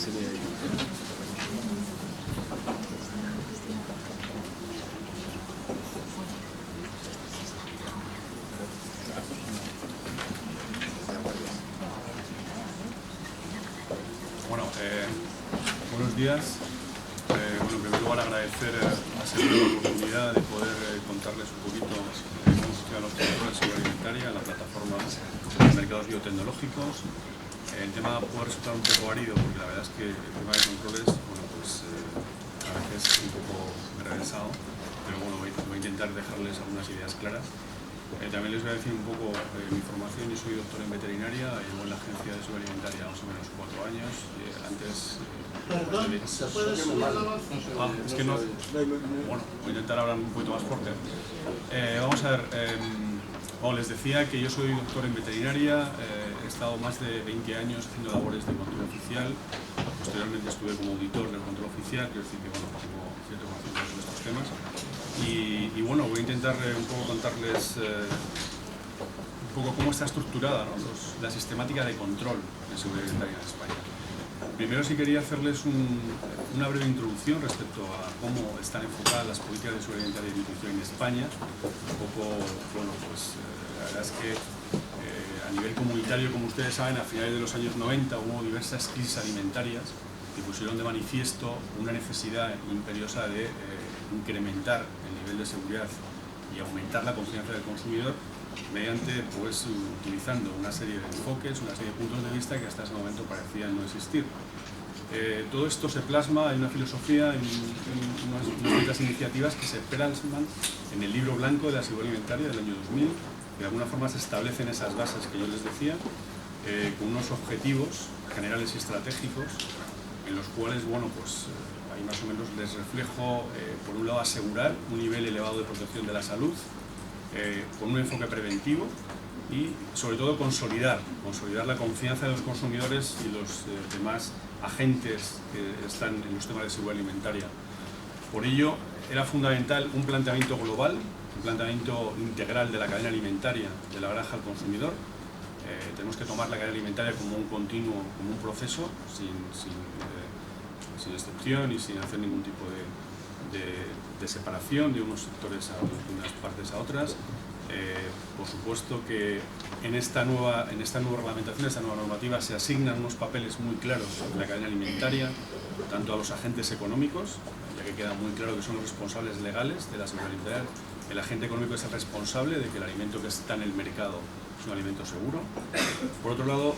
Bueno, buenos días. Bueno, en primer lugar agradecer a Sergio la oportunidad de poder contarles un poquito cómo funcionan los controles de seguridad alimentaria en la plataforma de mercados biotecnológicos. El tema puede resultar un poco árido porque la verdad es que el tema de controles, bueno, pues a veces es un poco regresado, pero bueno, voy a intentar dejarles algunas ideas claras. También les voy a decir un poco mi formación. Yo soy doctor en veterinaria, llevo en la agencia de seguridad alimentaria más o menos 4 años. Antes... Perdón, ¿se puede subir la voz? Es que no... Bueno, voy a intentar hablar un poquito más fuerte. Vamos a ver, bueno, les decía que yo soy doctor en veterinaria, he estado más de 20 años haciendo labores de control oficial. Posteriormente estuve como auditor del control oficial, quiero decir que bueno, tengo cierto conocimiento sobre estos temas. Y bueno, voy a intentar un poco contarles un poco cómo está estructurada, ¿no? La sistemática de control de seguridad alimentaria en España. Primero sí quería hacerles una breve introducción respecto a cómo están enfocadas las políticas de seguridad alimentaria y nutrición en España. Un poco, bueno, pues la verdad es que a nivel comunitario, como ustedes saben, a finales de los años 90 hubo diversas crisis alimentarias que pusieron de manifiesto una necesidad imperiosa de incrementar el nivel de seguridad y aumentar la confianza del consumidor mediante, pues, utilizando una serie de enfoques, una serie de puntos de vista que hasta ese momento parecían no existir. Todo esto se plasma, hay una filosofía, en unas ciertas iniciativas que se plasman en el libro blanco de la seguridad alimentaria del año 2000, que de alguna forma se establecen esas bases que yo les decía, con unos objetivos generales y estratégicos, en los cuales, bueno, pues ahí más o menos les reflejo, por un lado, asegurar un nivel elevado de protección de la salud, con un enfoque preventivo y, sobre todo, consolidar la confianza de los consumidores y los demás agentes que están en los temas de seguridad alimentaria. Por ello, era fundamental un planteamiento global, un planteamiento integral de la cadena alimentaria, de la granja al consumidor. Tenemos que tomar la cadena alimentaria como un continuo, como un proceso, sin excepción y sin hacer ningún tipo de separación de unos sectores a otros, de unas partes a otras. Por supuesto que en esta nueva reglamentación, esta nueva normativa, se asignan unos papeles muy claros en la cadena alimentaria, tanto a los agentes económicos, ya que queda muy claro que son los responsables legales de la seguridad alimentaria. El agente económico es el responsable de que el alimento que está en el mercado es un alimento seguro. Por otro lado,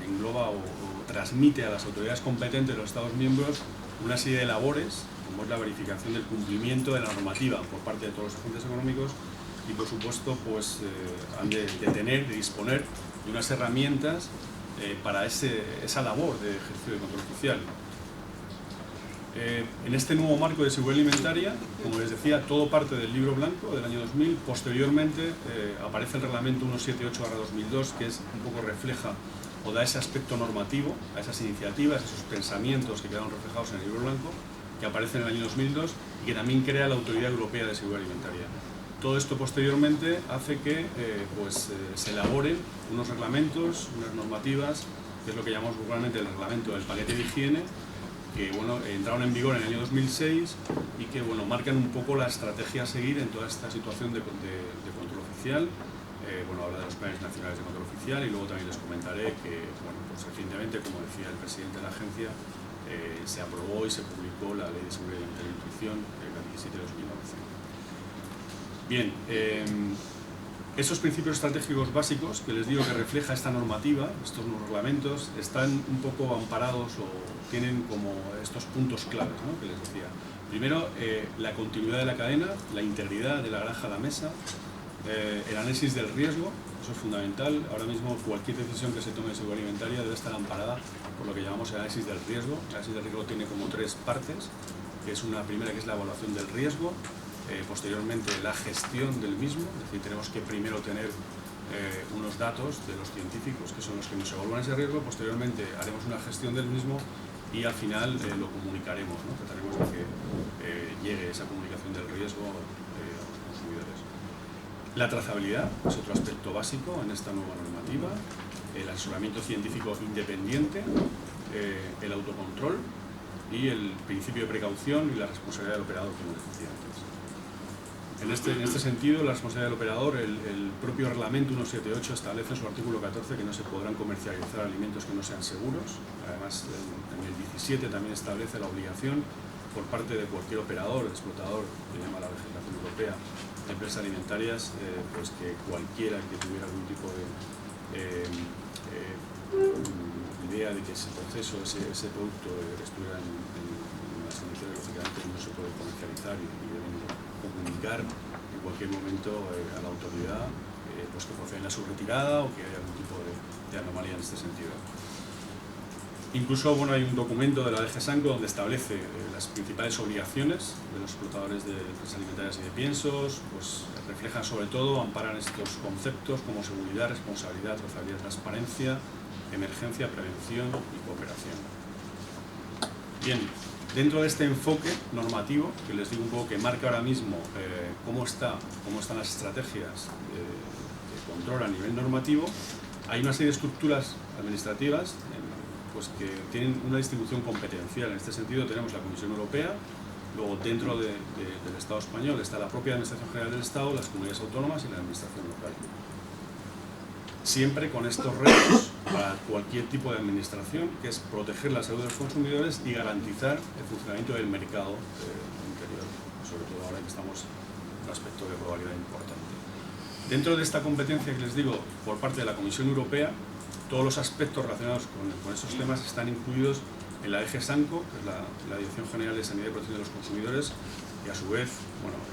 engloba o transmite a las autoridades competentes de los Estados miembros una serie de labores, como es la verificación del cumplimiento de la normativa por parte de todos los agentes económicos y, por supuesto, pues han de disponer de unas herramientas para esa labor de ejercicio de control oficial. En este nuevo marco de seguridad alimentaria, como les decía, todo parte del libro blanco del año 2000. Posteriormente aparece el reglamento 178/2002, que un poco refleja o da ese aspecto normativo a esas iniciativas, esos pensamientos que quedaron reflejados en el libro blanco, que aparece en el año 2002 y que también crea la Autoridad Europea de Seguridad Alimentaria. Todo esto posteriormente hace que se elaboren unos reglamentos, unas normativas, que es lo que llamamos vulgarmente el reglamento del paquete de higiene, que bueno, entraron en vigor en el año 2006 y que bueno, marcan un poco la estrategia a seguir en toda esta situación de control oficial. Habla de los planes nacionales de control oficial y luego también les comentaré que bueno, pues recientemente, como decía el presidente de la agencia, se aprobó y se publicó la Ley de Seguridad Alimentaria y Nutrición, la 17/2011. Bien, esos principios estratégicos básicos que les digo que refleja esta normativa, estos nuevos reglamentos, están un poco amparados o tienen como estos puntos claves, ¿no?, que les decía. Primero, la continuidad de la cadena, la integridad de la granja a la mesa, el análisis del riesgo, eso es fundamental. Ahora mismo cualquier decisión que se tome de seguridad alimentaria debe estar amparada por lo que llamamos el análisis del riesgo. El análisis del riesgo tiene como 3 partes, que es una primera, que es la evaluación del riesgo, posteriormente la gestión del mismo, es decir, tenemos que primero tener unos datos de los científicos, que son los que nos evalúan ese riesgo, posteriormente haremos una gestión del mismo y al final lo comunicaremos, ¿no? Trataremos de que llegue esa comunicación del riesgo a los consumidores. La trazabilidad es otro aspecto básico en esta nueva normativa. el asesoramiento científico independiente, el autocontrol y el principio de precaución y la responsabilidad del operador, como decía antes. En este sentido, la responsabilidad del operador, el propio reglamento 178 establece en su artículo 14 que no se podrán comercializar alimentos que no sean seguros. Además, en el 17 también establece la obligación por parte de cualquier operador, explotador, que llama la legislación europea, de empresas alimentarias, pues que cualquiera que tuviera algún tipo de idea de que ese proceso, ese producto estuviera en las condiciones, lógicamente no se puede comercializar y deben comunicar en cualquier momento a la autoridad pues que proceden a su retirada o que haya algún tipo de anomalía en este sentido. Incluso hay un documento de la DG Sanco donde establece las principales obligaciones de los explotadores de empresas alimentarias y de piensos, pues reflejan sobre todo, amparan estos conceptos como seguridad, responsabilidad, trazabilidad, transparencia, emergencia, prevención y cooperación. Bien, dentro de este enfoque normativo, que les digo un poco que marca ahora mismo cómo están las estrategias de control a nivel normativo, hay una serie de estructuras administrativas pues que tienen una distribución competencial. En este sentido tenemos la Comisión Europea, luego dentro del Estado español está la propia Administración General del Estado, las comunidades autónomas y la Administración local. Siempre con estos retos para cualquier tipo de administración, que es proteger la salud de los consumidores y garantizar el funcionamiento del mercado interior, sobre todo ahora que estamos en un aspecto de globalidad importante. Dentro de esta competencia que les digo por parte de la Comisión Europea, todos los aspectos relacionados con estos temas están incluidos en la DG Sanco, que es la Dirección General de Sanidad y Protección de los Consumidores, y a su vez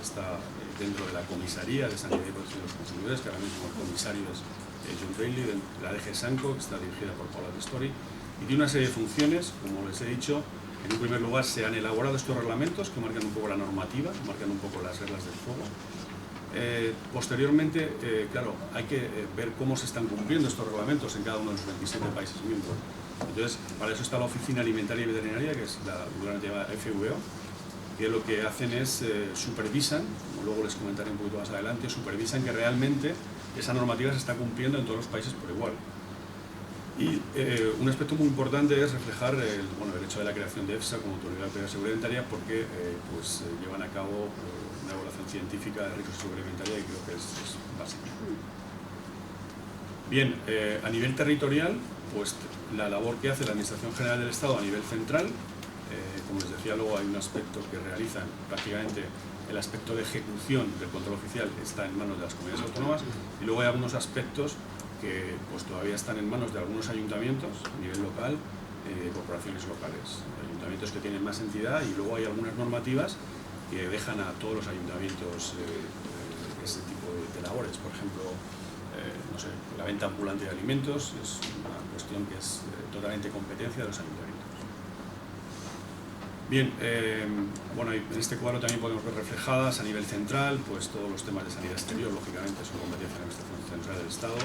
está dentro de la Comisaría de Sanidad y Protección de los Consumidores, que ahora mismo el comisario es John Daly, de la DG Sanco, que está dirigida por Paula Ristori, y tiene una serie de funciones, como les he dicho. En un primer lugar se han elaborado estos reglamentos que marcan un poco la normativa, marcan un poco las reglas del juego. Posteriormente, claro, hay que ver cómo se están cumpliendo estos reglamentos en cada uno de los 27 países miembros. Entonces, para eso está la Oficina Alimentaria y Veterinaria, que es la vulgarmente llamada FVO, que lo que hacen es supervisan, como luego les comentaré un poquito más adelante, supervisan que realmente esa normativa se está cumpliendo en todos los países por igual. Y un aspecto muy importante es reflejar el hecho de la creación de EFSA como Autoridad Europea de Seguridad Alimentaria, porque llevan a cabo una evaluación científica de riesgos de seguridad alimentaria y creo que es básica. Bien, a nivel territorial, pues la labor que hace la Administración General del Estado a nivel central, como les decía, luego hay un aspecto que realizan prácticamente el aspecto de ejecución del control oficial está en manos de las comunidades autónomas, y luego hay algunos aspectos que pues todavía están en manos de algunos ayuntamientos a nivel local, corporaciones locales, ayuntamientos que tienen más entidad, y luego hay algunas normativas que dejan a todos los ayuntamientos ese tipo de labores. Por ejemplo, la venta ambulante de alimentos es una cuestión que es totalmente competencia de los ayuntamientos. Bien, en este cuadro también podemos ver reflejadas a nivel central pues todos los temas de sanidad exterior, lógicamente son competencia de la Administración Central del Estado.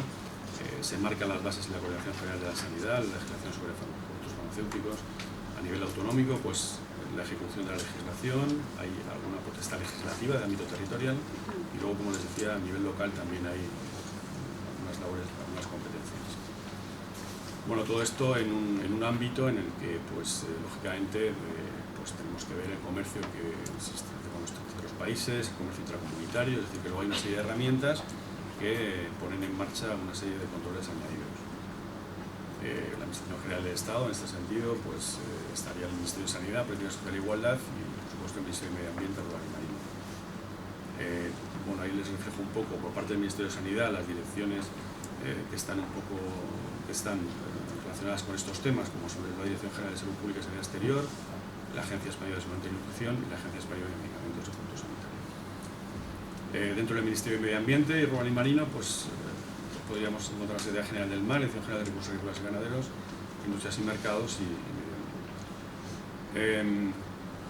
Se marcan las bases de la Coordinación General de la Sanidad, la legislación sobre productos farmacéuticos. A nivel autonómico, pues la ejecución de la legislación, hay alguna potestad legislativa de ámbito territorial, y luego, como les decía, a nivel local también hay algunas labores, algunas competencias. Todo esto en un ámbito en el que, lógicamente, tenemos que ver el comercio que existe con los terceros países, el comercio intracomunitario, es decir, que luego hay una serie de herramientas que ponen en marcha una serie de controles añadidos. La Administración General del Estado, en este sentido, estaría el Ministerio de Sanidad, Política Social e Igualdad y, por supuesto, el Ministerio de Medio Ambiente, Rural y Marino. Ahí les reflejo un poco, por parte del Ministerio de Sanidad, las direcciones que están relacionadas con estos temas, como son la Dirección General de Salud Pública y Sanidad Exterior, la Agencia Española de Seguridad y Nutrición y la Agencia Española de Medicamentos y Productos Sanitarios. Dentro del Ministerio de Medio Ambiente y Rural y Marino, podríamos encontrar la Secretaría General del Mar, Dirección General de Recursos Agrícolas y Ganaderos, Industrias y Mercados y Medio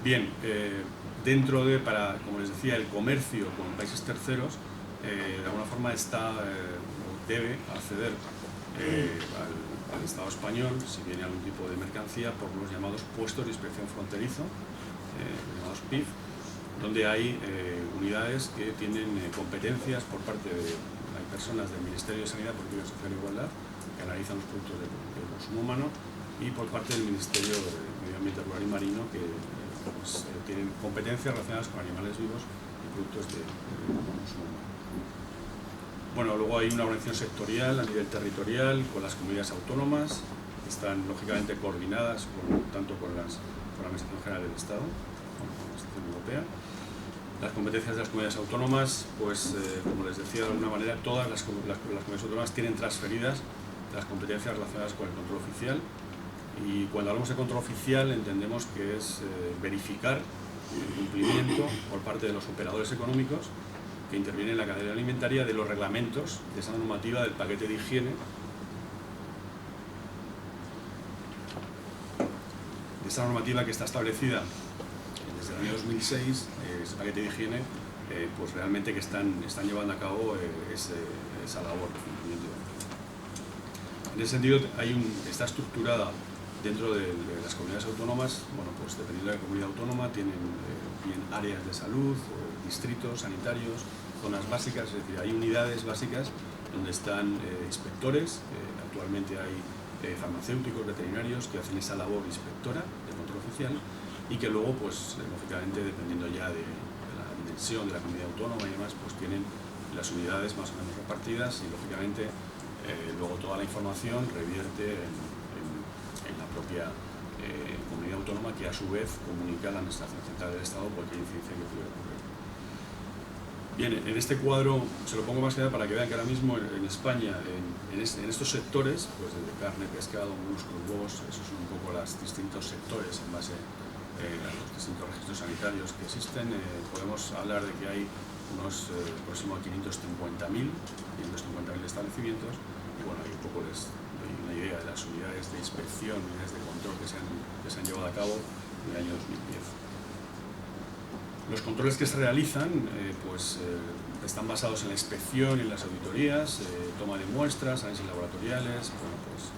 Ambiente. Dentro de, como les decía, el comercio con países terceros, de alguna forma debe acceder al Estado español, si viene algún tipo de mercancía, por los llamados puestos de inspección fronterizo, llamados PIF, donde hay unidades que tienen competencias por parte de personas del Ministerio de Sanidad, Política Social e Igualdad, que analizan los productos de consumo humano, y por parte del Ministerio de Medio Ambiente Rural y Marino, que pues, tienen competencias relacionadas con animales vivos y productos de consumo humano. Bueno, luego hay una organización sectorial a nivel territorial con las comunidades autónomas, que están lógicamente coordinadas tanto con la Administración General del Estado como con la Administración Europea. Las competencias de las comunidades autónomas, pues como les decía, de alguna manera todas las comunidades autónomas tienen transferidas las competencias relacionadas con el control oficial, y cuando hablamos de control oficial entendemos que es verificar el cumplimiento por parte de los operadores económicos que intervienen en la cadena alimentaria de los reglamentos de esa normativa del paquete de higiene, de esa normativa que está establecida desde el año 2006, ese paquete de higiene, pues realmente que están llevando a cabo esa labor de cumplimiento. En ese sentido, está estructurada dentro de las comunidades autónomas, bueno, pues dependiendo de la comunidad autónoma, tienen bien áreas de salud, distritos sanitarios, zonas básicas, es decir, hay unidades básicas donde están inspectores, actualmente hay farmacéuticos, veterinarios que hacen esa labor inspectora de control oficial, y que luego, pues lógicamente, dependiendo ya de la dimensión de la comunidad autónoma y demás, pues tienen las unidades más o menos repartidas, y lógicamente luego toda la información revierte en la propia comunidad autónoma, que a su vez comunica a la Administración Central del Estado cualquier incidencia que pudiera ocurrir. Bien, en este cuadro se lo pongo más que nada para que vean que ahora mismo en España, en estos sectores, pues desde carne, pescado, músculos, huevos, esos son un poco los distintos sectores en base a los distintos registros sanitarios que existen. Podemos hablar de que hay unos próximo a 550.000 establecimientos, y bueno, ahí un poco les doy una idea de las unidades de inspección, unidades de control que se han llevado a cabo en el año 2010. Los controles que se realizan están basados en la inspección y en las auditorías, toma de muestras, análisis laboratoriales, bueno, pues,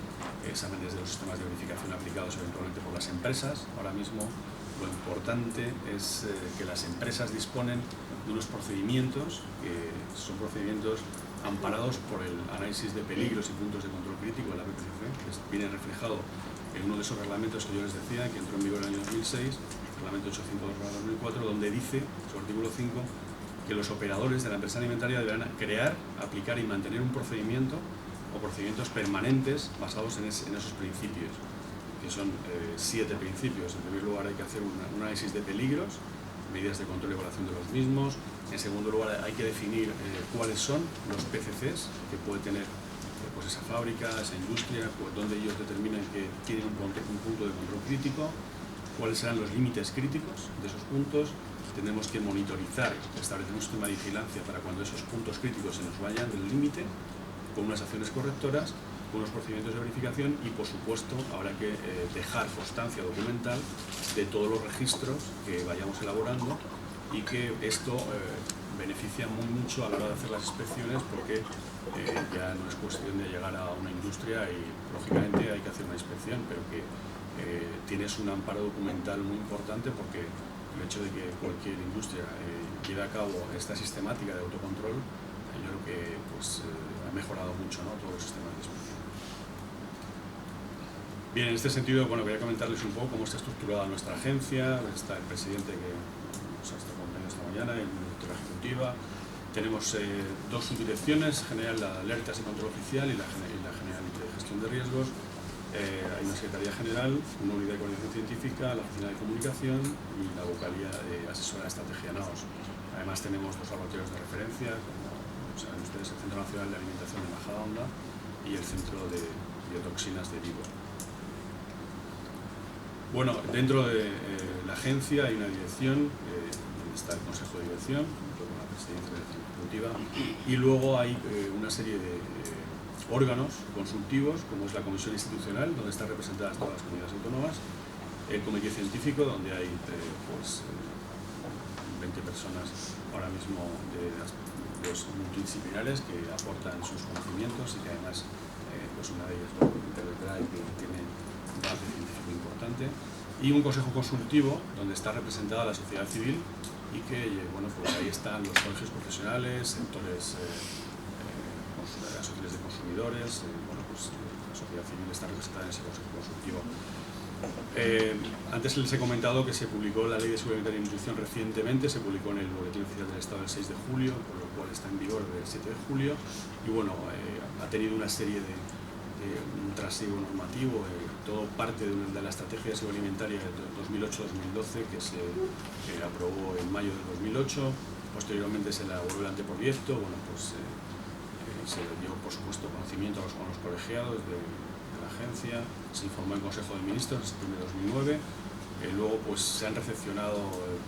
exámenes de los sistemas de verificación aplicados eventualmente por las empresas. Ahora mismo lo importante es que las empresas disponen de unos procedimientos que son procedimientos amparados por el análisis de peligros y puntos de control crítico de la BPCC, que viene reflejado en uno de esos reglamentos que yo les decía, que entró en vigor en el año 2006, Reglamento 802/2004, donde dice, su artículo 5, que los operadores de la empresa alimentaria deberán crear, aplicar y mantener un procedimiento o procedimientos permanentes basados en esos principios, que son 7 principios. En primer lugar, hay que hacer un análisis de peligros, medidas de control y evaluación de los mismos. En segundo lugar, hay que definir cuáles son los PCCs que puede tener pues esa fábrica, esa industria, pues donde ellos determinan que tienen un punto de control crítico, cuáles serán los límites críticos de esos puntos. Tenemos que monitorizar, establecer un sistema de vigilancia para cuando esos puntos críticos se nos vayan del límite, con unas acciones correctoras, con unos procedimientos de verificación, y por supuesto habrá que dejar constancia documental de todos los registros que vayamos elaborando, y que esto beneficia mucho a la hora de hacer las inspecciones, porque ya no es cuestión de llegar a una industria y lógicamente hay que hacer una inspección, pero que tienes un amparo documental muy importante, porque el hecho de que cualquier industria lleve a cabo esta sistemática de autocontrol, yo creo que pues, ha mejorado mucho, ¿no?, todos los sistemas de inspección. Bien, en este sentido, bueno, quería comentarles un poco cómo está estructurada nuestra agencia. Está el presidente que nos ha estado acompañando esta mañana, y la directora ejecutiva. Tenemos 2 subdirecciones, general de alertas y control oficial y la general de gestión de riesgos. Hay una secretaría general, una unidad de coordinación científica, la oficina de comunicación y la vocalía de asesora de estrategia NAOS. Además tenemos 2 laboratorios de referencia, como saben ustedes, el Centro Nacional de Alimentación de Majadahonda y el Centro de Biotoxinas de Vigo. Bueno, dentro de la agencia hay una dirección, donde está el Consejo de Dirección, junto con la presidencia de la ejecutiva, y luego hay una serie de órganos consultivos, como es la Comisión Institucional, donde están representadas todas las comunidades autónomas, el Comité Científico, donde hay 20 personas ahora mismo de los multidisciplinares que aportan sus conocimientos, y que además pues una de ellas intervendrá y que tiene un base científico importante, y un consejo consultivo donde está representada la sociedad civil, y que bueno, pues ahí están los colegios profesionales, sectores asociaciones de consumidores, bueno, pues, la sociedad civil está representada en ese Consejo Consultivo. Antes les he comentado que se publicó la Ley de Seguridad Alimentaria y Nutrición recientemente, se publicó en el Boletín Oficial del Estado el 6 de julio, por lo cual está en vigor desde el 7 de julio, y bueno, ha tenido una serie de un trasiego normativo, todo parte de la Estrategia de Seguridad Alimentaria de 2008-2012 que se aprobó en mayo de 2008, posteriormente se elaboró el anteproyecto, bueno, pues se dio por supuesto conocimiento a los colegiados de la agencia, se informó en Consejo de Ministros en septiembre de 2009, luego pues se han recepcionado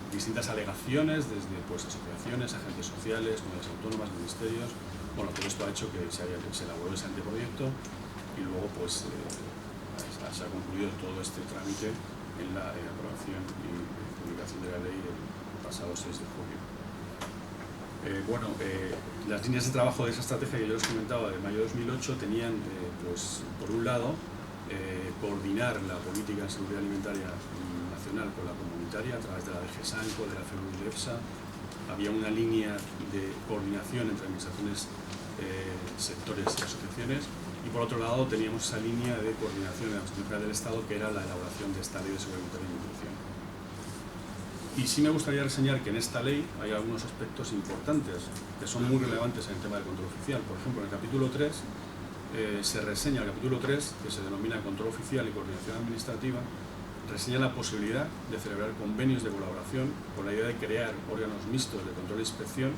distintas alegaciones desde pues, asociaciones, agentes sociales, comunidades autónomas, ministerios. Bueno, todo esto ha hecho que se elaboró ese anteproyecto y luego pues se ha concluido todo este trámite en la aprobación y publicación de la ley el pasado 6 de julio. Las líneas de trabajo de esa estrategia que yo les comentaba de mayo de 2008 tenían, pues, por un lado, coordinar la política de seguridad alimentaria nacional con la comunitaria a través de la DG Sanco, de la FEU y de EFSA. Había una línea de coordinación entre administraciones, sectores y asociaciones, y por otro lado teníamos esa línea de coordinación de la Administración General del Estado, que era la elaboración de esta Ley de Seguridad Alimentaria y Nutrición. Y sí me gustaría reseñar que en esta ley hay algunos aspectos importantes que son muy relevantes en el tema del control oficial. Por ejemplo, en el capítulo 3 se reseña, el capítulo 3, que se denomina Control Oficial y Coordinación Administrativa, reseña la posibilidad de celebrar convenios de colaboración con la idea de crear órganos mixtos de control e inspección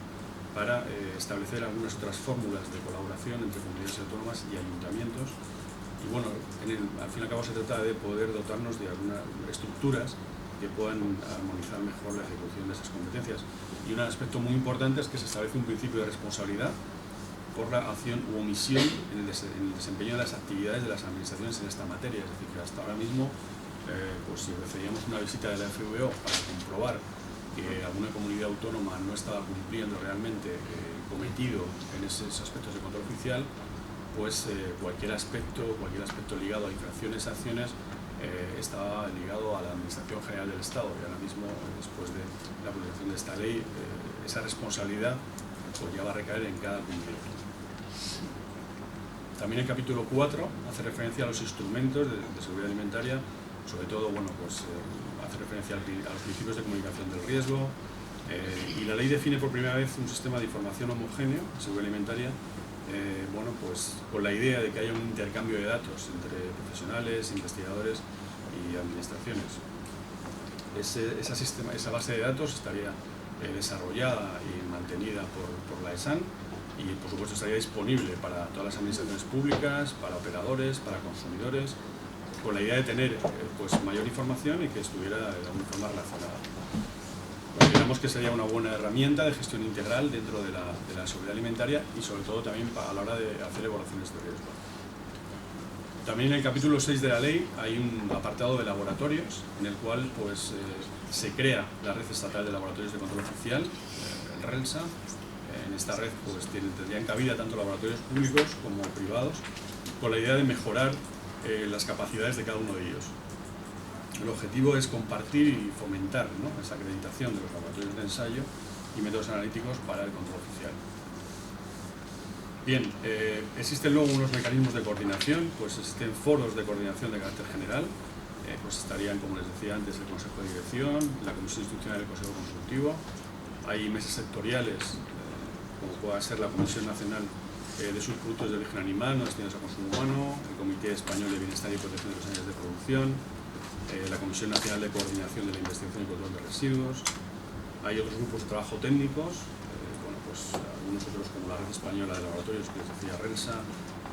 para establecer algunas otras fórmulas de colaboración entre comunidades autónomas y ayuntamientos. Y bueno, al fin y al cabo se trata de poder dotarnos de algunas estructuras que puedan armonizar mejor la ejecución de esas competencias. Y un aspecto muy importante es que se establece un principio de responsabilidad por la acción u omisión en el desempeño de las actividades de las administraciones en esta materia. Es decir, que hasta ahora mismo, pues si recibíamos una visita de la FVO para comprobar que alguna comunidad autónoma no estaba cumpliendo realmente el cometido en esos aspectos de control oficial, pues cualquier aspecto ligado a infracciones, acciones, estaba ligado a la Administración General del Estado, y ahora mismo, después de la publicación de esta ley, esa responsabilidad pues ya va a recaer en cada comunidad. También el capítulo 4 hace referencia a los instrumentos de seguridad alimentaria, sobre todo, bueno, pues hace referencia a los principios de comunicación del riesgo, y la ley define por primera vez un sistema de información homogéneo de seguridad alimentaria, bueno, pues con la idea de que haya un intercambio de datos entre profesionales, investigadores y administraciones. Esa base de datos estaría desarrollada y mantenida por la ESAN y por supuesto estaría disponible para todas las administraciones públicas, para operadores, para consumidores, con la idea de tener pues mayor información y que estuviera de alguna forma relacionada. Consideramos que sería una buena herramienta de gestión integral dentro de la seguridad alimentaria y sobre todo también a la hora de hacer evaluaciones de riesgo. También en el capítulo 6 de la ley hay un apartado de laboratorios en el cual pues, se crea la Red Estatal de Laboratorios de Control Oficial, el RELSA. En esta red pues, tendrían cabida tanto laboratorios públicos como privados, con la idea de mejorar las capacidades de cada uno de ellos. El objetivo es compartir y fomentar, ¿no?, esa acreditación de los laboratorios de ensayo y métodos analíticos para el control oficial. Bien, existen luego unos mecanismos de coordinación, pues existen foros de coordinación de carácter general, pues estarían, como les decía antes, el Consejo de Dirección, la Comisión Institucional del Consejo Consultivo, hay mesas sectoriales, como pueda ser la Comisión Nacional de Subproductos de Origen Animal no destinados a consumo humano, el Comité Español de Bienestar y Protección de los Animales de Producción, la Comisión Nacional de Coordinación de la Investigación y Control de Residuos. Hay otros grupos de trabajo técnicos, bueno, pues algunos otros como la Red Española de Laboratorios, que les decía RELSA,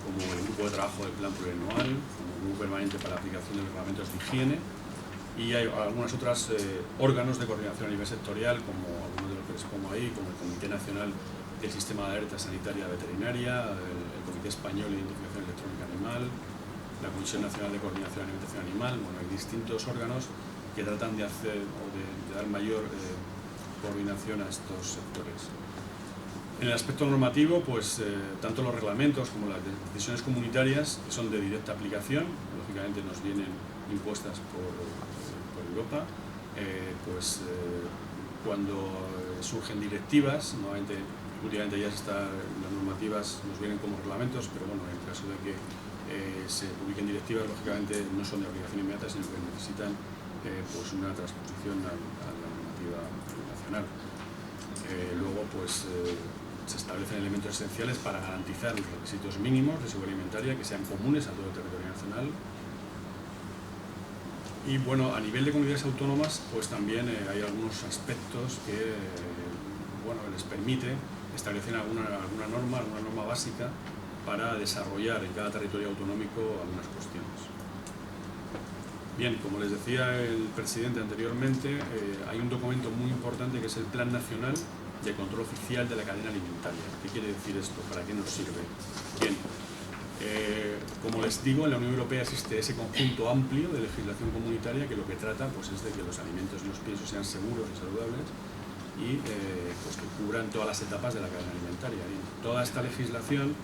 como el Grupo de Trabajo del Plan Plurianual, como el Grupo Permanente para la Aplicación de los Reglamentos de Higiene, y hay algunos otros órganos de coordinación a nivel sectorial, como algunos de los que les pongo ahí, como el Comité Nacional del Sistema de Alerta Sanitaria Veterinaria, el Comité Español de Identificación Electrónica Animal, la Comisión Nacional de Coordinación de Alimentación Animal. Bueno, hay distintos órganos que tratan de hacer o de dar mayor coordinación a estos sectores. En el aspecto normativo, pues tanto los reglamentos como las decisiones comunitarias, que son de directa aplicación, lógicamente nos vienen impuestas por Europa, cuando surgen directivas, últimamente ya las normativas nos vienen como reglamentos, pero bueno, en el caso de que se publiquen directivas, lógicamente no son de obligación inmediata, sino que necesitan pues una transposición a la normativa nacional. Luego pues se establecen elementos esenciales para garantizar los requisitos mínimos de seguridad alimentaria que sean comunes a todo el territorio nacional. Y bueno, a nivel de comunidades autónomas pues también hay algunos aspectos que bueno, les permite establecer alguna norma básica para desarrollar en cada territorio autonómico algunas cuestiones. Bien, como les decía el presidente anteriormente, hay un documento muy importante que es el Plan Nacional de Control Oficial de la Cadena Alimentaria. ¿Qué quiere decir esto? ¿Para qué nos sirve? Bien, como les digo, en la Unión Europea existe ese conjunto amplio de legislación comunitaria que lo que trata pues, es de que los alimentos y los piensos sean seguros y saludables y pues, que cubran todas las etapas de la cadena alimentaria. Y toda esta legislación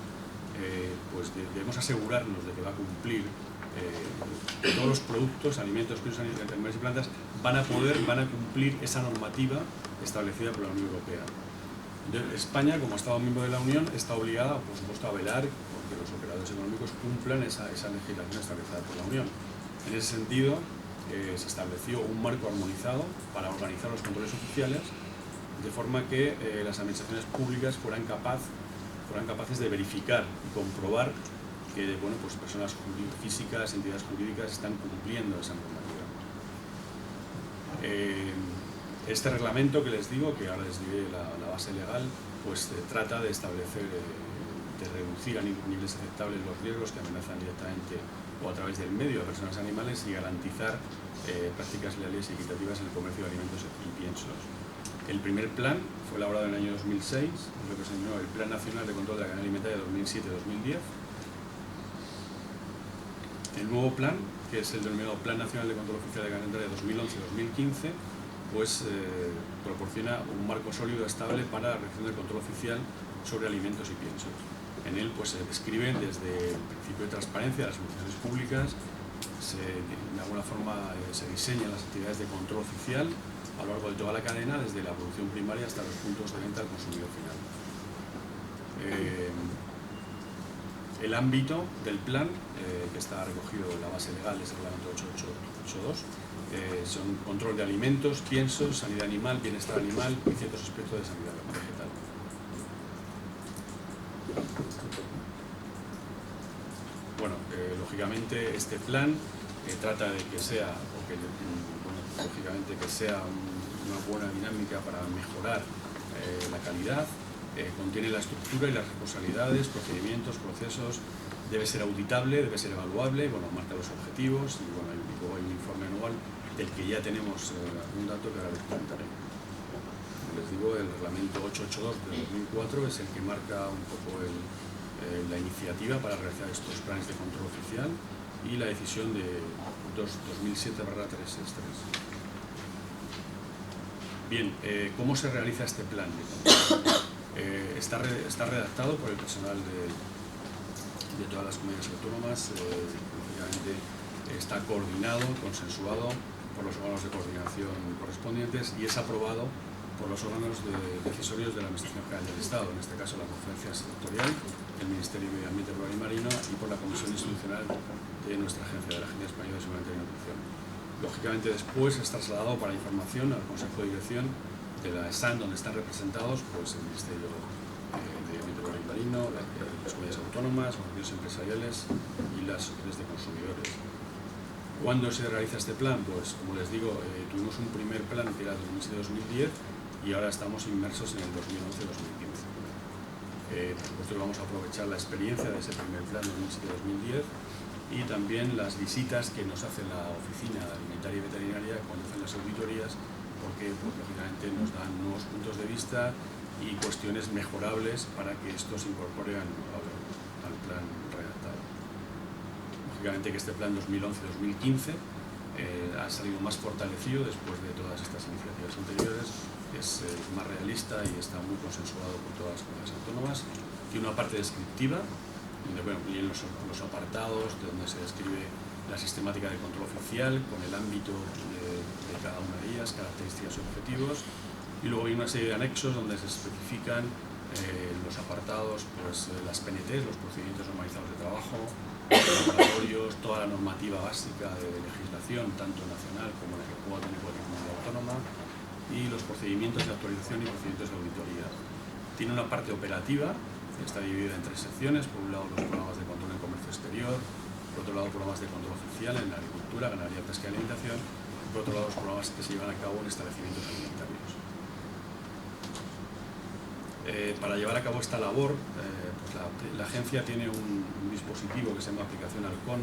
pues debemos asegurarnos de que va a cumplir que todos los productos, alimentos, piensos, animales y plantas van a cumplir esa normativa establecida por la Unión Europea. España, como Estado miembro de la Unión, está obligada, por supuesto, a velar porque los operadores económicos cumplan esa legislación establecida por la Unión. En ese sentido, se estableció un marco armonizado para organizar los controles oficiales, de forma que las administraciones públicas fueran capaces de verificar y comprobar que bueno, pues personas físicas, entidades jurídicas están cumpliendo esa normativa. Este reglamento que les digo, que ahora les diré la base legal, pues trata de establecer, de reducir a niveles aceptables los riesgos que amenazan directamente o a través del medio a personas y animales y garantizar prácticas leales y equitativas en el comercio de alimentos y piensos. El primer plan fue elaborado en el año 2006, lo que se denominó el Plan Nacional de Control de la Cadena Alimentaria 2007-2010. El nuevo plan, que es el denominado Plan Nacional de Control Oficial de la Cadena Alimentaria 2011-2015, pues proporciona un marco sólido estable para la realización del control oficial sobre alimentos y piensos. En él pues, se describen desde el principio de transparencia de las administraciones públicas, de alguna forma se diseñan las actividades de control oficial a lo largo de toda la cadena, desde la producción primaria hasta los puntos de venta al consumidor final. El ámbito del plan, que está recogido en la base legal, es el reglamento 8882, son control de alimentos, piensos, sanidad animal, bienestar animal y ciertos aspectos de sanidad vegetal. Bueno, lógicamente este plan trata de que sea, lógicamente que sea una buena dinámica para mejorar la calidad. Contiene la estructura y las responsabilidades, procedimientos, procesos, debe ser auditable, debe ser evaluable, bueno, marca los objetivos y bueno, luego hay un informe anual del que ya tenemos un dato que ahora les comentaré. Como les digo, el reglamento 882 de 2004 es el que marca un poco la iniciativa para realizar estos planes de control oficial y la decisión de 2007/363. Bien, ¿cómo se realiza este plan de control? Está redactado por el personal de todas las comunidades autónomas, lógicamente está coordinado, consensuado por los órganos de coordinación correspondientes y es aprobado por los órganos decisorios de la Administración General del Estado, en este caso la Conferencia Sectorial, el Ministerio de Medio Ambiente Rural y Marino y por la Comisión Institucional de nuestra agencia, de la Agencia Española de Seguridad Alimentaria y Nutrición. Lógicamente después es trasladado para información al Consejo de Dirección de la ESAN, donde están representados pues, el Ministerio de Medio Ambiente Rural y Marino, las comunidades autónomas, organizaciones empresariales y las asociaciones de consumidores. ¿Cuándo se realiza este plan? Pues como les digo, tuvimos un primer plan que era 2007-2010 y ahora estamos inmersos en el 2011-2015. Por supuesto vamos a aprovechar la experiencia de ese primer plan 2007-2010 y también las visitas que nos hace la Oficina Alimentaria y Veterinaria cuando hacen las auditorías, porque pues, lógicamente nos dan nuevos puntos de vista y cuestiones mejorables para que esto se incorpore al plan redactado. Lógicamente que este plan 2011-2015 ha salido más fortalecido después de todas estas iniciativas anteriores, es más realista y está muy consensuado por todas las comunidades autónomas. Tiene una parte descriptiva, donde bueno, vienen los apartados de donde se describe la sistemática de control oficial con el ámbito de cada una de ellas, características y objetivos, y luego hay una serie de anexos donde se especifican los apartados, pues, las PNTs, los procedimientos normalizados de trabajo, laboratorios, toda la normativa básica de legislación, tanto nacional como la que pueda tener cualquier comunidad autónoma, y los procedimientos de actualización y procedimientos de auditoría. Tiene una parte operativa, que está dividida en 3 secciones: por un lado los programas de control en comercio exterior, por otro lado programas de control oficial en la agricultura, ganadería, pesca y alimentación, y por otro lado los programas que se llevan a cabo en establecimientos alimentarios. Para llevar a cabo esta labor, pues la agencia tiene un dispositivo que se llama aplicación Halcón,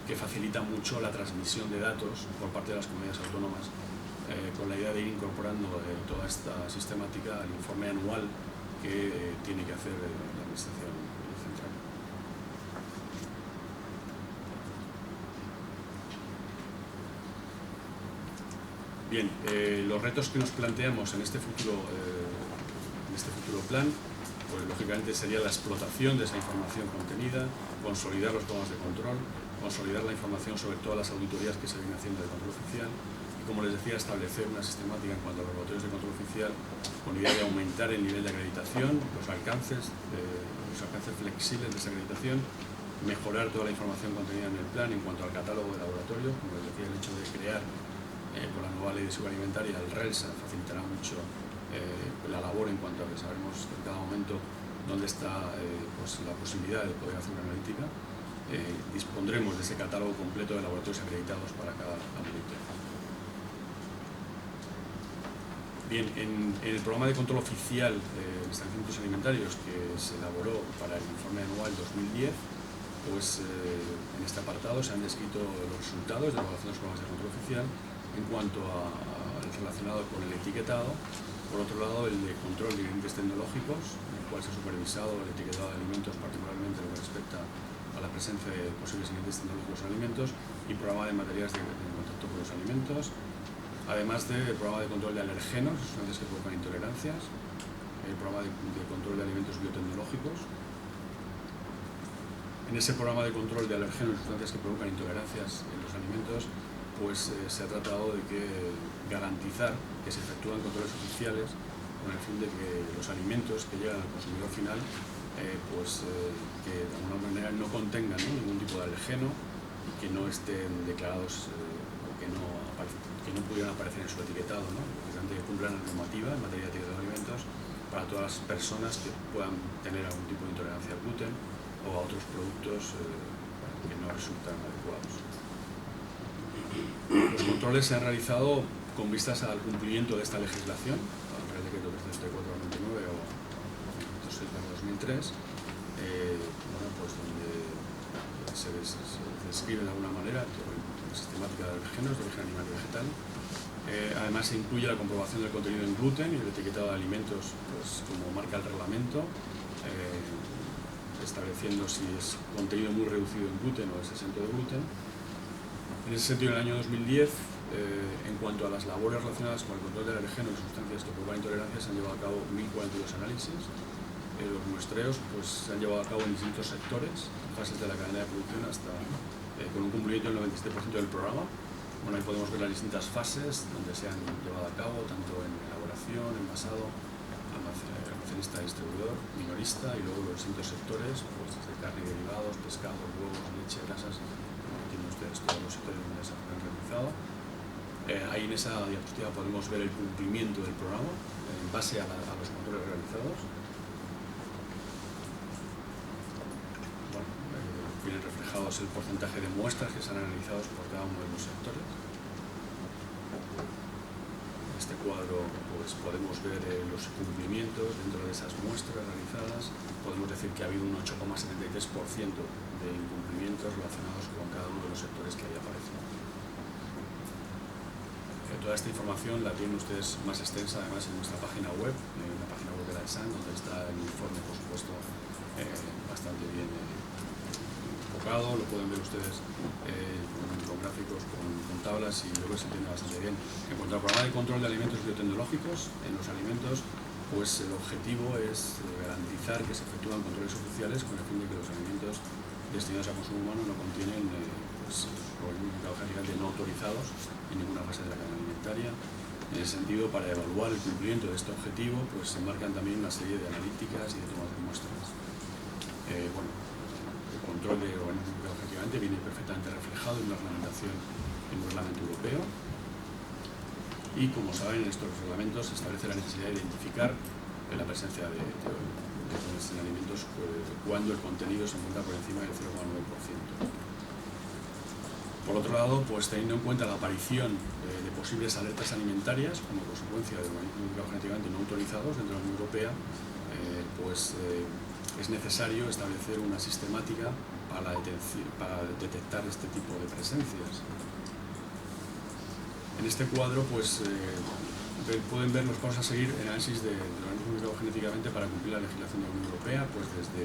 que facilita mucho la transmisión de datos por parte de las comunidades autónomas, con la idea de ir incorporando toda esta sistemática al informe anual que tiene que hacer la Administración Central. Bien, los retos que nos planteamos en este futuro plan, pues lógicamente sería la explotación de esa información contenida, consolidar los programas de control, consolidar la información sobre todas las auditorías que se vienen haciendo de control oficial y, como les decía, establecer una sistemática en cuanto a los laboratorios de control oficial con idea de aumentar el nivel de acreditación, los alcances flexibles de esa acreditación, mejorar toda la información contenida en el plan en cuanto al catálogo de laboratorio. Como les decía, el hecho de crear con la nueva ley de seguridad alimentaria el RELSA facilitará mucho la labor en cuanto a que sabremos en cada momento dónde está pues la posibilidad de poder hacer una analítica. Dispondremos de ese catálogo completo de laboratorios acreditados para cada ámbito. Bien, en el programa de control oficial de establecimientos alimentarios que se elaboró para el informe anual 2010, pues en este apartado se han descrito los resultados de la evaluación de los programas de control oficial en cuanto al relacionado con el etiquetado. Por otro lado, el de control de ingredientes tecnológicos, en el cual se ha supervisado el etiquetado de alimentos, particularmente en lo que respecta a la presencia de posibles ingredientes tecnológicos en alimentos, y programa de materias de contacto con los alimentos, además del programa de control de alergenos, sustancias que provocan intolerancias, el programa de control de alimentos biotecnológicos. En ese programa de control de alergenos y sustancias que provocan intolerancias en los alimentos, pues se ha tratado de garantizar que se efectúan controles oficiales con el fin de que los alimentos que llegan al consumidor final que de alguna manera no contengan ningún tipo de alergeno y que no estén declarados o que no pudieran aparecer en su etiquetado, ¿no? Que cumplan la normativa en materia de etiquetado de alimentos para todas las personas que puedan tener algún tipo de intolerancia al gluten o a otros productos que no resultan adecuados. Los controles se han realizado con vistas al cumplimiento de esta legislación, al Real Decreto 334/99 o 106/2003, pues donde se describe de alguna manera la sistemática de alergenos de origen animal y vegetal. Además se incluye la comprobación del contenido en gluten y el etiquetado de alimentos, pues como marca el reglamento, estableciendo si es contenido muy reducido en gluten o es exento de gluten. En ese sentido, en el año 2010, en cuanto a las labores relacionadas con el control de alergenos y sustancias que provocan intolerancias, se han llevado a cabo 1042 análisis. Los muestreos pues, se han llevado a cabo en distintos sectores, fases de la cadena de producción, hasta con un cumplimiento del 97% del programa. Bueno, ahí podemos ver las distintas fases donde se han llevado a cabo, tanto en elaboración, envasado, almacenista, distribuidor, minorista, y luego los distintos sectores, pues desde carne y derivados, pescado, huevos, leche, grasas. Tienen ustedes todos los sectores donde se han realizado. Ahí en esa diapositiva podemos ver el cumplimiento del programa en base a los controles realizados. Bueno, vienen reflejados el porcentaje de muestras que se han analizado por cada uno de los sectores. En este cuadro pues, podemos ver los cumplimientos dentro de esas muestras realizadas. Podemos decir que ha habido un 8,73% de incumplimientos relacionados con cada uno de los sectores que ahí aparecen. Toda esta información la tienen ustedes más extensa además en nuestra página web, en la página web de la ESAN, donde está el informe, por supuesto, bastante bien enfocado. Lo pueden ver ustedes con gráficos, con tablas, y luego se entiende bastante bien. En cuanto al programa de control de alimentos biotecnológicos, en los alimentos, pues el objetivo es garantizar que se efectúan controles oficiales con el fin de que los alimentos destinados a consumo humano no contienen no autorizados en ninguna fase de la cadena alimentaria. En ese sentido, para evaluar el cumplimiento de este objetivo, pues se marcan también una serie de analíticas y de tomas de muestras. control de organismos objetivamente viene perfectamente reflejado en una reglamentación, en un reglamento europeo. Y como saben, en estos reglamentos se establece la necesidad de identificar la presencia de en alimentos cuando el contenido se encuentra por encima del 0,9%. Por otro lado, pues teniendo en cuenta la aparición de posibles alertas alimentarias como consecuencia de organismos genéticamente no autorizados dentro de la Unión Europea, es necesario establecer una sistemática para detectar este tipo de presencias. En este cuadro, pueden ver los pasos a seguir en análisis de organismos modificados genéticamente para cumplir la legislación de la Unión Europea, pues desde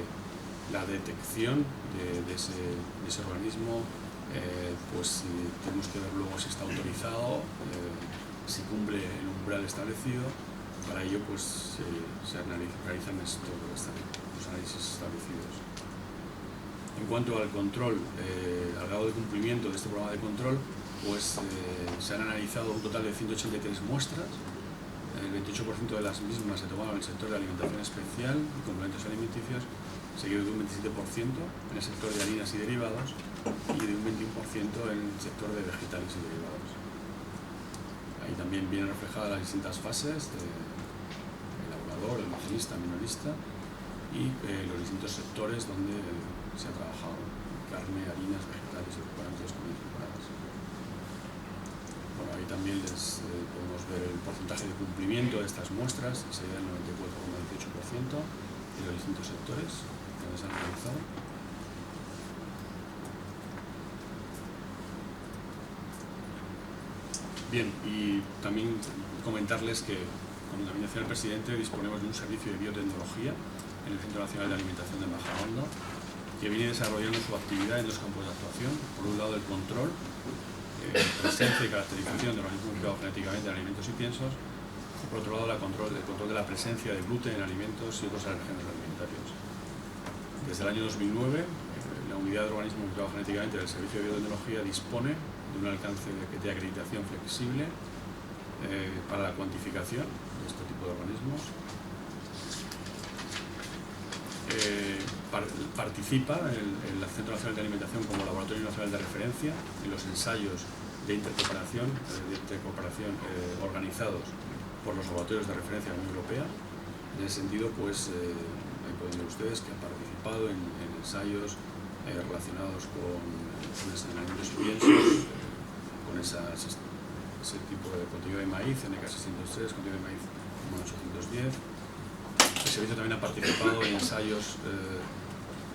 la detección de ese organismo, tenemos que ver luego si está autorizado, si cumple el umbral establecido. Para ello se realizan los análisis establecidos. En cuanto al control, al grado de cumplimiento de este programa de control, se han analizado un total de 183 muestras. El 28% de las mismas se tomaron en el sector de alimentación especial y complementos alimenticios, seguido de un 27% en el sector de harinas y derivados y de un 21% en el sector de vegetales y derivados. Ahí también vienen reflejadas las distintas fases de elaborador, almacenista, minorista y los distintos sectores donde se ha trabajado: carne, harinas, vegetales y complementos preparados. Bueno, ahí también podemos ver el porcentaje de cumplimiento de estas muestras, que sería el 94,18% de los distintos sectores donde se han realizado. Bien, y también comentarles que con la nominación del presidente disponemos de un servicio de biotecnología en el Centro Nacional de Alimentación de Majadahonda, que viene desarrollando su actividad en dos campos de actuación: por un lado el control, presencia y caracterización de organismos modificados genéticamente en alimentos y piensos, y por otro lado el control de la presencia de gluten en alimentos y otros alérgenos alimentarios. Desde el año 2009, la unidad de organismos modificados genéticamente del Servicio de Biotecnología dispone de un alcance de acreditación flexible para la cuantificación de este tipo de organismos. Participa el Centro Nacional de Alimentación como Laboratorio Nacional de Referencia en los ensayos de intercooperación organizados por los laboratorios de referencia de la Unión Europea. En ese sentido, ahí pueden ver ustedes que han participado en ensayos relacionados con alimentos y piensos, con ese tipo de contenido de maíz, NK603, contenido de maíz 810. El servicio también ha participado en ensayos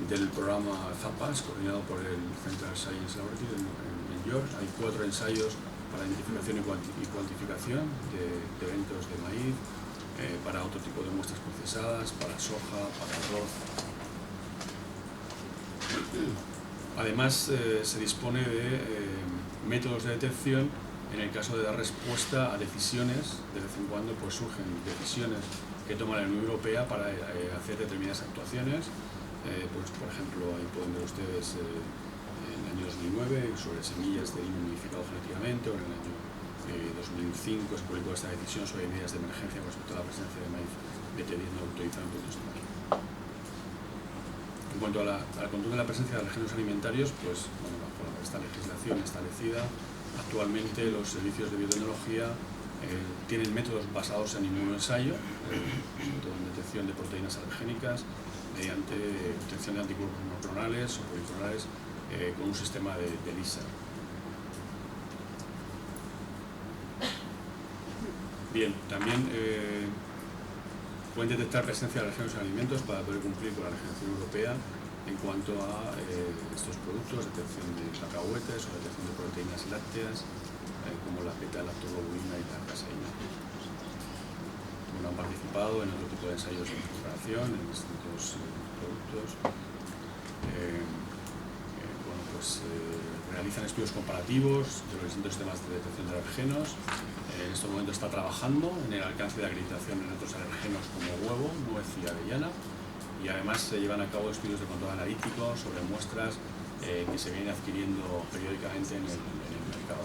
del programa ZAPAS, coordinado por el Central Science Laboratory en York. Hay 4 ensayos para identificación y cuantificación de eventos de maíz, para otro tipo de muestras procesadas, para soja, para arroz. Además, se dispone de métodos de detección en el caso de dar respuesta a decisiones. De vez en cuando surgen decisiones que toma la Unión Europea para hacer determinadas actuaciones. Por ejemplo, ahí pueden ver ustedes en el año 2009 sobre semillas de vino modificado genéticamente, o en el año 2005 se publicó esta decisión sobre medidas de emergencia con respecto a la presencia de maíz BT10 no autorizado en productos de maíz. En cuanto al control de la presencia de alérgenos alimentarios, bajo esta legislación establecida, actualmente los servicios de biotecnología tienen métodos basados en inmunoensayo, sobre todo en detección de proteínas alergénicas, mediante obtención de anticuerpos monoclonales o policlonales con un sistema de ELISA. Bien, también pueden detectar presencia de alérgenos en alimentos para poder cumplir con la legislación europea en cuanto a estos productos, detección de cacahuetes o detección de proteínas lácteas, como la beta-lactoglobulina y la caseína. Han participado en otro tipo de ensayos de preparación, en distintos productos. Realizan estudios comparativos de los distintos sistemas de detección de alergenos. En este momento está trabajando en el alcance de acreditación en otros alergenos como huevo, nuez y avellana, y además se llevan a cabo estudios de control analítico sobre muestras que se vienen adquiriendo periódicamente en el mercado.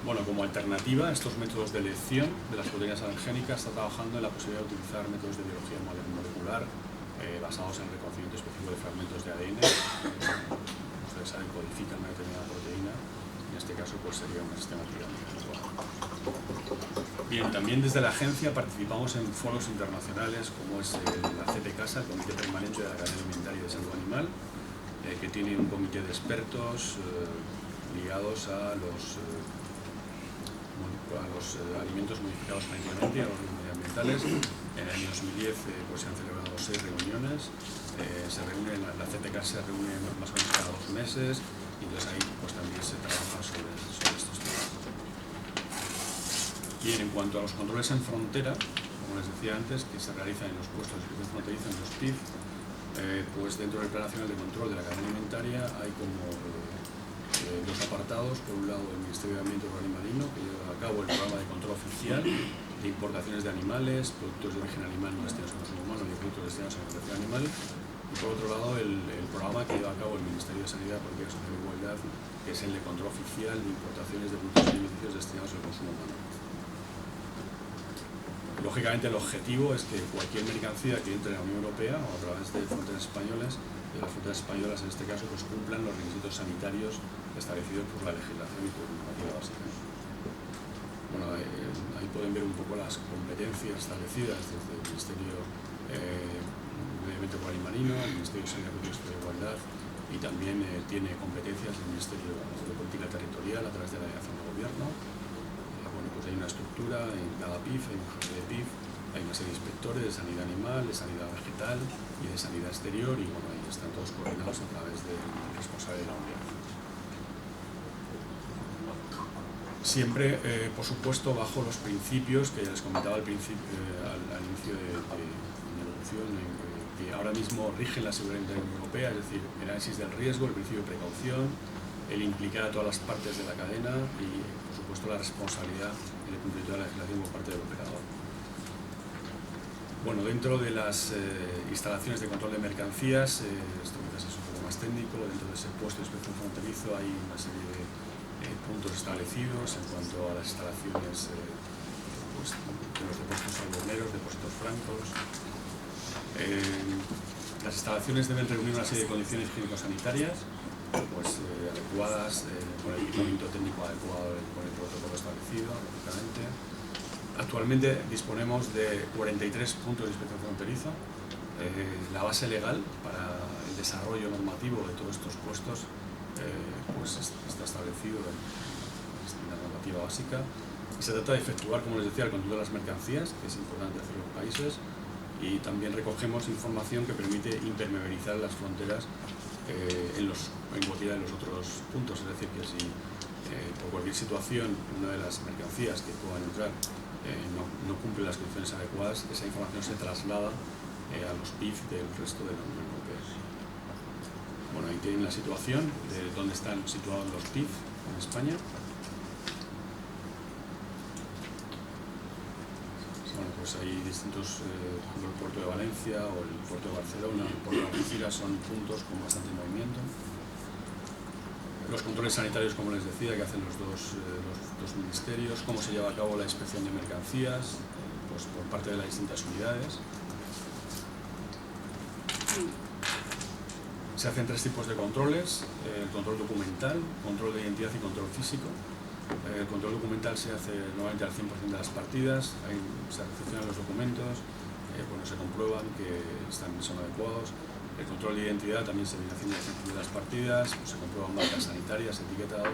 Bueno, como alternativa a estos métodos de elección de las proteínas alergénicas, está trabajando en la posibilidad de utilizar métodos de biología molecular basados en el reconocimiento específico de fragmentos de ADN. Ustedes saben, codifican una determinada proteína. En este caso, pues sería un sistema pirámide. Bien, también desde la agencia participamos en foros internacionales como es la CPCasa, el Comité Permanente de la Cadena Alimentaria y de Salud Animal, que tiene un comité de expertos ligados a los alimentos modificados genéticamente y a los medioambientales. En el año 2010 pues, se han celebrado 6 reuniones, la CPK se reúne más o menos cada 2 meses y entonces ahí pues, también se trabaja sobre estos temas. Bien, en cuanto a los controles en frontera, como les decía antes, que se realizan en los puestos de inspección fronteriza, en los PIF, pues dentro del Plan Nacional de Control de la Cadena Alimentaria hay como dos apartados. Por un lado, el Ministerio de Ambiente Rural y Marino, que lleva a cabo el programa de control oficial de importaciones de animales, productos de origen animal no destinados al consumo humano y productos destinados a la alimentación animal. Y por otro lado, el programa que lleva a cabo el Ministerio de Sanidad, Política Social e Igualdad, que es el de control oficial de importaciones de productos alimenticios destinados al consumo humano. Lógicamente, el objetivo es que cualquier mercancía que entre en la Unión Europea o a través de fronteras españolas, en este caso, pues cumplan los requisitos sanitarios establecidos por la legislación y por la normativa básica. Bueno, ahí pueden ver un poco las competencias establecidas desde el Ministerio de Medio Ambiente Rural y Marino, el Ministerio de Sanidad, Política Social e Igualdad, y también tiene competencias el Ministerio de Política Territorial a través de la Delegación de Gobierno. Pues hay una estructura en cada PIF, hay un jefe de PIF, hay una serie de inspectores de sanidad animal, de sanidad vegetal y de sanidad exterior, y bueno, ahí están todos coordinados a través del responsable de la unidad. Siempre, por supuesto, bajo los principios que ya les comentaba al inicio de mi introducción, que ahora mismo rigen la seguridad alimentaria europea, es decir, el análisis del riesgo, el principio de precaución, el implicar a todas las partes de la cadena y, por supuesto, la responsabilidad en el cumplimiento de la legislación por parte del operador. Bueno, dentro de las instalaciones de control de mercancías, esto quizás es un poco más técnico, dentro de ese puesto de inspección fronterizo hay una serie de puntos establecidos en cuanto a las instalaciones pues, de los depósitos algodoneros, depósitos francos. Las instalaciones deben reunir una serie de condiciones higiénico-sanitarias pues, adecuadas, con el equipamiento técnico adecuado, con el protocolo establecido, lógicamente. Actualmente disponemos de 43 puntos de inspección fronteriza. La base legal para el desarrollo normativo de todos estos puestos pues está establecido en la normativa básica. Se trata de efectuar, como les decía, el control de las mercancías, que es importante hacer en los países, y también recogemos información que permite impermeabilizar las fronteras en cualquiera de los otros puntos. Es decir, que si por cualquier situación una de las mercancías que puedan entrar no cumple las condiciones adecuadas, esa información se traslada a los PIF del resto de la Unión Europea. Bueno, ahí tienen la situación de dónde están situados los PIF en España. Bueno, pues hay distintos, como el puerto de Valencia o el puerto de Barcelona, el puerto de Algeciras, son puntos con bastante movimiento. Los controles sanitarios, como les decía, que hacen los dos ministerios, cómo se lleva a cabo la inspección de mercancías, pues por parte de las distintas unidades. Se hacen 3 tipos de controles: el control documental, control de identidad y control físico. El control documental se hace normalmente al 100% de las partidas, se recepcionan los documentos, se comprueban que son adecuados. El control de identidad también se viene haciendo al 100% de las partidas, se comprueban marcas sanitarias, etiquetado,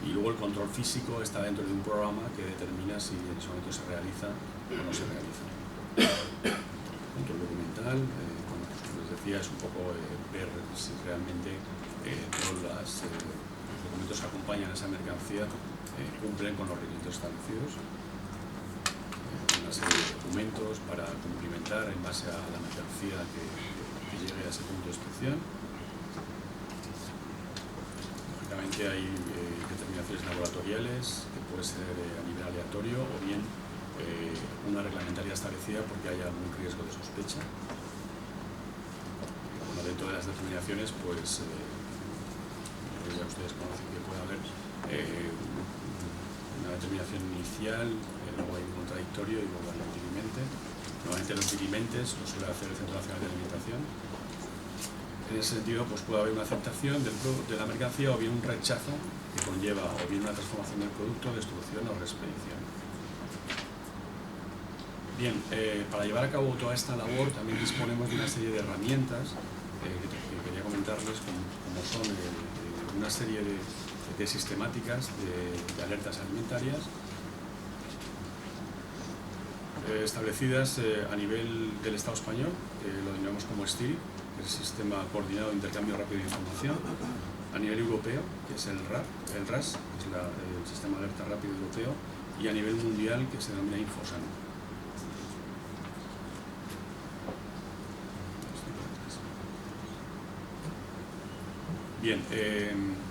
y luego el control físico está dentro de un programa que determina si en ese momento se realiza o no se realiza. Control documental, como les decía, es un poco ver si realmente todos los documentos que acompañan a esa mercancía cumplen con los requisitos establecidos. Una serie de documentos para cumplimentar en base a la mercancía que llegue a ese punto de inspección. Lógicamente hay determinaciones laboratoriales que puede ser a nivel aleatorio o bien una reglamentaria establecida porque haya algún riesgo de sospecha. Bueno, dentro de las determinaciones, pues ya ustedes conocen que puede haber una determinación inicial, luego hay un contradictorio y luego hay un dilimente. Normalmente los dirimentes los suele hacer el Centro Nacional de Alimentación. En ese sentido, pues puede haber una aceptación de la mercancía o bien un rechazo que conlleva o bien una transformación del producto, destrucción o reexpedición. Bien, para llevar a cabo toda esta labor también disponemos de una serie de herramientas que quería comentarles, como son una serie de sistemáticas de alertas alimentarias establecidas a nivel del Estado español, que lo denominamos como STIRI, que es el Sistema Coordinado de Intercambio Rápido de Información, a nivel europeo, que es el RAS, que es el Sistema de Alerta Rápido Europeo, y a nivel mundial, que se denomina Infosan. Bien,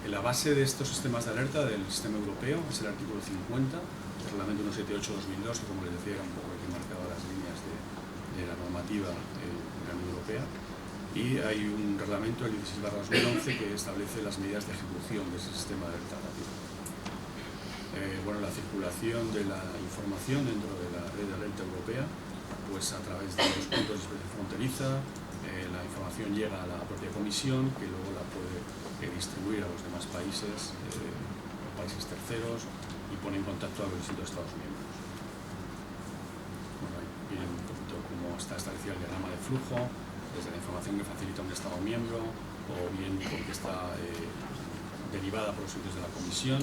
la base de estos sistemas de alerta del sistema europeo es el artículo 50 del Reglamento 178/2002, que, como les decía, era un poco el que marcaba las líneas de la normativa de la Unión Europea. Y hay un reglamento, el 16/2011, que establece las medidas de ejecución de ese sistema de alerta rápido. Bueno, la circulación de la información dentro de la red de alerta europea, pues a través de los puntos de inspección fronteriza, la información llega a la propia comisión, que luego la puede distribuir a los demás países, países terceros, y pone en contacto a los distintos Estados miembros. Bueno, ahí viene un poquito cómo está establecido el diagrama de flujo, desde la información que facilita un Estado miembro, o bien porque está derivada por los servicios de la comisión.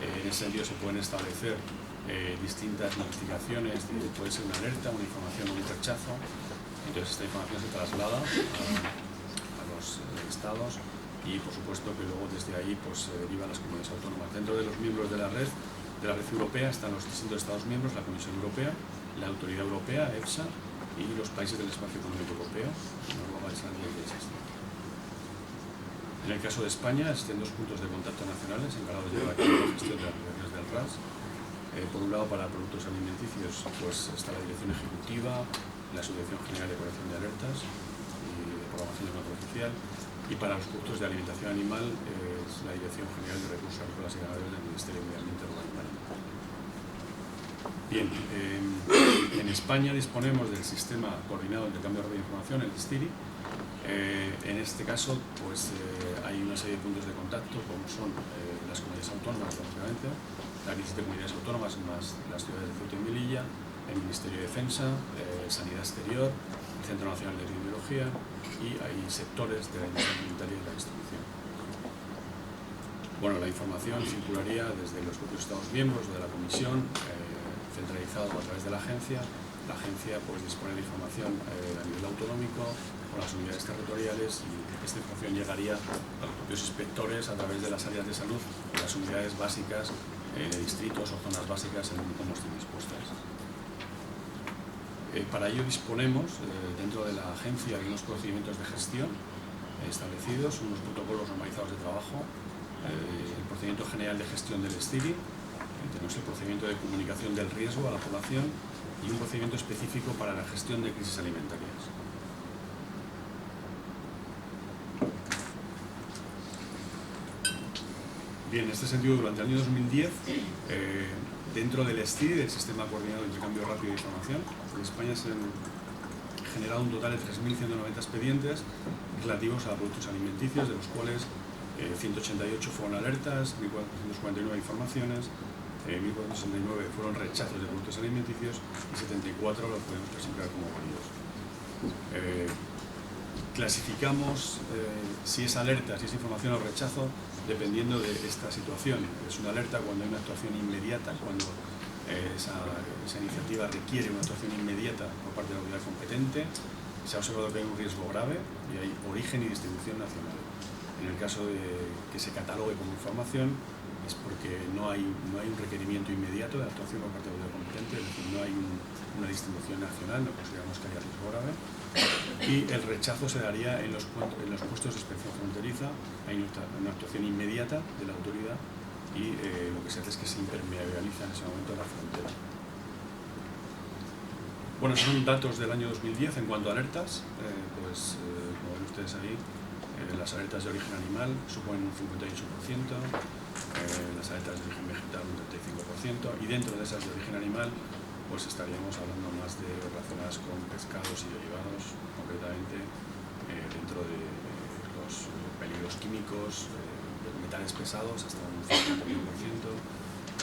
En ese sentido se pueden establecer distintas notificaciones, puede ser una alerta, una información o un rechazo. Entonces esta información se traslada a los estados y, por supuesto, que luego desde ahí pues, se derivan las comunidades autónomas. Dentro de los miembros de la red europea están los distintos Estados miembros, la Comisión Europea, la Autoridad Europea, EFSA, y los países del Espacio Económico Europeo, no globales a nivel de existir. En el caso de España existen dos puntos de contacto nacionales encargados de llevar a cabo la gestión de las operaciones del RAS. Por un lado, para productos alimenticios, pues está la Dirección Ejecutiva, la Subdirección General de Coordinación de Alertas y de Programación de Control Oficial, y para los productos de alimentación animal es la Dirección General de Recursos Agrícolas y Ganaderos del Ministerio de Medio Ambiente Rural y Marino. Bien, en España disponemos del Sistema Coordinado de Intercambio Rápido de Información, el STIRI. En este caso, pues hay una serie de puntos de contacto, como son las comunidades autónomas, lógicamente, las 17 comunidades autónomas más las ciudades de Ceuta y Melilla, el Ministerio de Defensa, Sanidad Exterior, el Centro Nacional de Epidemiología, y hay sectores de la industria alimentaria y de la distribución. Bueno, la información circularía desde los propios Estados miembros de la Comisión, centralizado a través de la agencia. La agencia pues dispone de información a nivel autonómico con las unidades territoriales, y esta información llegaría a los propios inspectores a través de las áreas de salud y las unidades básicas de distritos o zonas básicas en cómo estén dispuestas. Para ello disponemos dentro de la agencia de unos procedimientos de gestión establecidos, unos protocolos normalizados de trabajo, el procedimiento general de gestión del STIRI, tenemos el procedimiento de comunicación del riesgo a la población y un procedimiento específico para la gestión de crisis alimentarias. Bien, en este sentido, durante el año 2010, dentro del STIRI, del Sistema Coordinado de Intercambio Rápido de Información, en España se han generado un total de 3.190 expedientes relativos a productos alimenticios, de los cuales 188 fueron alertas, 1.449 informaciones, 1.469 fueron rechazos de productos alimenticios y 74 los podemos clasificar como válidos. Clasificamos si es alerta, si es información o rechazo, dependiendo de esta situación. Es una alerta cuando hay una actuación inmediata, cuando esa iniciativa requiere una actuación inmediata por parte de la autoridad competente, se ha observado que hay un riesgo grave y hay origen y distribución nacional. En el caso de que se catalogue como información, es porque no hay un requerimiento inmediato de actuación por parte de la autoridad competente, es decir, no hay una distribución nacional, no consideramos que haya riesgo grave, y el rechazo se daría en los puestos de inspección fronteriza. Hay una actuación inmediata de la autoridad y lo que se hace es que se impermeabiliza en ese momento la frontera. Bueno, son datos del año 2010 en cuanto a alertas, pues como ven ustedes ahí, las alertas de origen animal suponen un 58%, las alertas de origen vegetal un 35%, y dentro de esas de origen animal pues estaríamos hablando más de relacionadas con pescados y derivados, concretamente dentro de los peligros químicos, metales pesados hasta un 50%,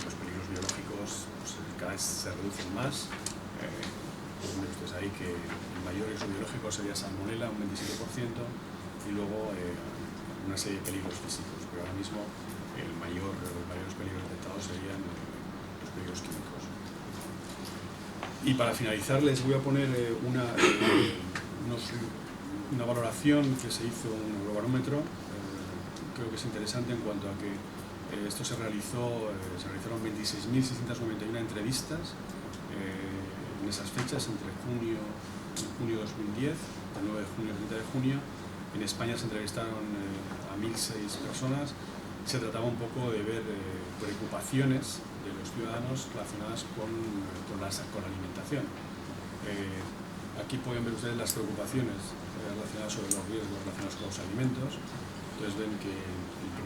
los peligros biológicos pues, cada vez se reducen más. Ven ustedes ahí que el mayor riesgo biológico sería salmonela, un 27%, y luego una serie de peligros físicos, pero ahora mismo los mayores peligros detectados serían los peligros químicos. Y para finalizar les voy a poner una valoración que se hizo, un Eurobarómetro. Creo que es interesante en cuanto a que esto se realizaron 26.691 entrevistas en esas fechas, entre junio 2010, del 9 de junio al 30 de junio. En España se entrevistaron a 1.006 personas. Se trataba un poco de ver preocupaciones de los ciudadanos relacionadas con la alimentación. Aquí pueden ver ustedes las preocupaciones relacionadas sobre los riesgos relacionados con los alimentos. Entonces ven que la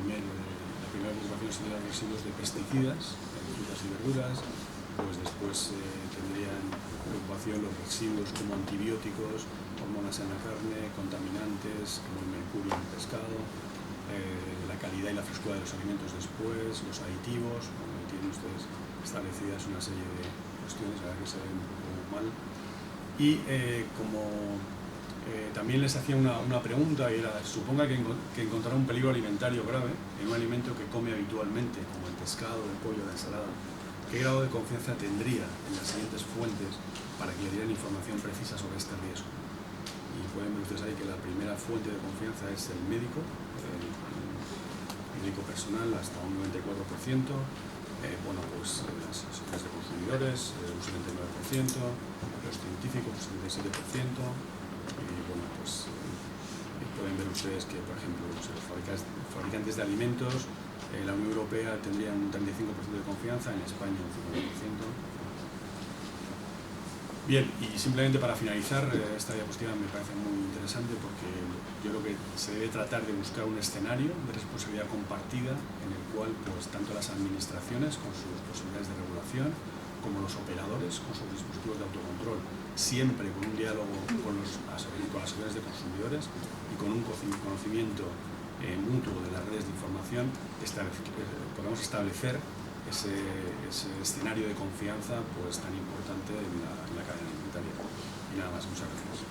primera preocupación sería los residuos de pesticidas en frutas y verduras, pues después tendrían preocupación los residuos como antibióticos, hormonas en la carne, contaminantes como el mercurio en el pescado, la calidad y la frescura de los alimentos después, los aditivos. Bueno, tienen ustedes establecidas una serie de cuestiones, la verdad que se ven un poco mal. Y también les hacía una pregunta, y era: suponga que encontrará un peligro alimentario grave en un alimento que come habitualmente, como el pescado, el pollo, la ensalada. ¿Qué grado de confianza tendría en las siguientes fuentes para que le dieran información precisa sobre este riesgo? Y pueden ver ustedes ahí que la primera fuente de confianza es el médico personal, hasta un 94%, bueno, pues las asociaciones de consumidores, un 79%, los científicos, un 77%, y bueno, pues pueden ver ustedes que, por ejemplo, los fabricantes de alimentos, la Unión Europea tendría un 35% de confianza, en España un 50%. Bien, y simplemente para finalizar, esta diapositiva me parece muy interesante porque yo creo que se debe tratar de buscar un escenario de responsabilidad compartida en el cual pues, tanto las administraciones con sus posibilidades de regulación como los operadores con sus dispositivos de autocontrol, siempre con un diálogo con las asociaciones de consumidores y con un conocimiento mutuo de las redes de información, podemos establecer ese escenario de confianza pues tan importante en la cadena alimentaria. Y nada más, muchas gracias.